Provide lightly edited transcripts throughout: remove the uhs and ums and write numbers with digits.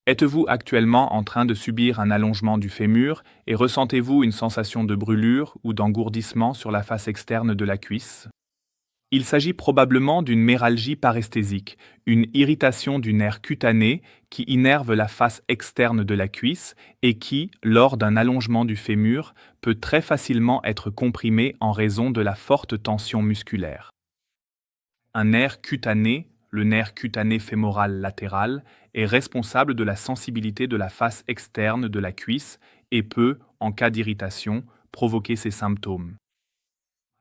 Êtes-vous actuellement en train de subir un allongement du fémur et ressentez-vous une sensation de brûlure ou d'engourdissement sur la face externe de la cuisse? Il s'agit probablement d'une méralgie paresthésique, une irritation du nerf cutané qui innerve la face externe de la cuisse et qui, lors d'un allongement du fémur, peut très facilement être comprimé en raison de la forte tension musculaire. Un nerf cutané, le nerf cutané fémoral latéral, est responsable de la sensibilité de la face externe de la cuisse et peut, en cas d'irritation, provoquer ces symptômes.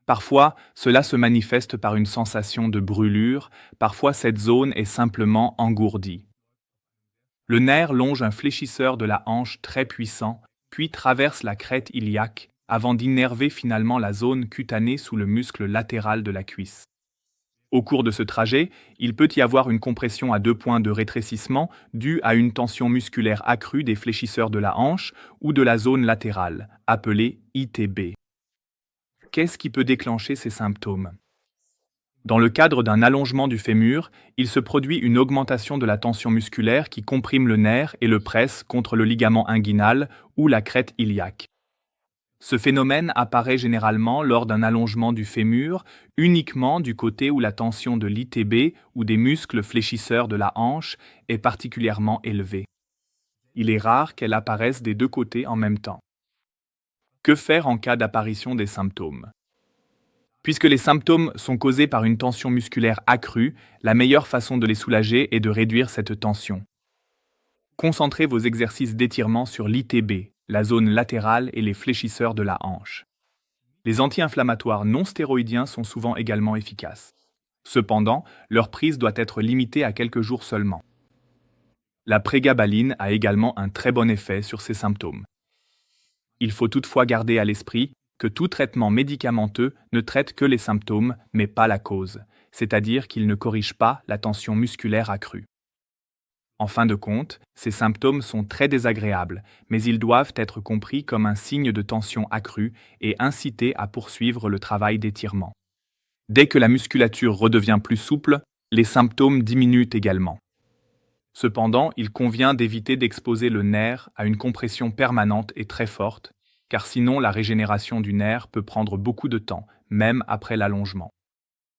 Parfois, cela se manifeste par une sensation de brûlure, parfois cette zone est simplement engourdie. Le nerf longe un fléchisseur de la hanche très puissant, puis traverse la crête iliaque avant d'innerver finalement la zone cutanée sous le muscle latéral de la cuisse. Au cours de ce trajet, il peut y avoir une compression à 2 points de rétrécissement due à une tension musculaire accrue des fléchisseurs de la hanche ou de la zone latérale, appelée ITB. Qu'est-ce qui peut déclencher ces symptômes? Dans le cadre d'un allongement du fémur, il se produit une augmentation de la tension musculaire qui comprime le nerf et le presse contre le ligament inguinal ou la crête iliaque. Ce phénomène apparaît généralement lors d'un allongement du fémur, uniquement du côté où la tension de l'ITB ou des muscles fléchisseurs de la hanche est particulièrement élevée. Il est rare qu'elle apparaisse des deux côtés en même temps. Que faire en cas d'apparition des symptômes? Puisque les symptômes sont causés par une tension musculaire accrue, la meilleure façon de les soulager est de réduire cette tension. Concentrez vos exercices d'étirement sur l'ITB, la zone latérale et les fléchisseurs de la hanche. Les anti-inflammatoires non stéroïdiens sont souvent également efficaces. Cependant, leur prise doit être limitée à quelques jours seulement. La prégabaline a également un très bon effet sur ces symptômes. Il faut toutefois garder à l'esprit que tout traitement médicamenteux ne traite que les symptômes, mais pas la cause, c'est-à-dire qu'il ne corrige pas la tension musculaire accrue. En fin de compte, ces symptômes sont très désagréables, mais ils doivent être compris comme un signe de tension accrue et incités à poursuivre le travail d'étirement. Dès que la musculature redevient plus souple, les symptômes diminuent également. Cependant, il convient d'éviter d'exposer le nerf à une compression permanente et très forte, car sinon la régénération du nerf peut prendre beaucoup de temps, même après l'allongement.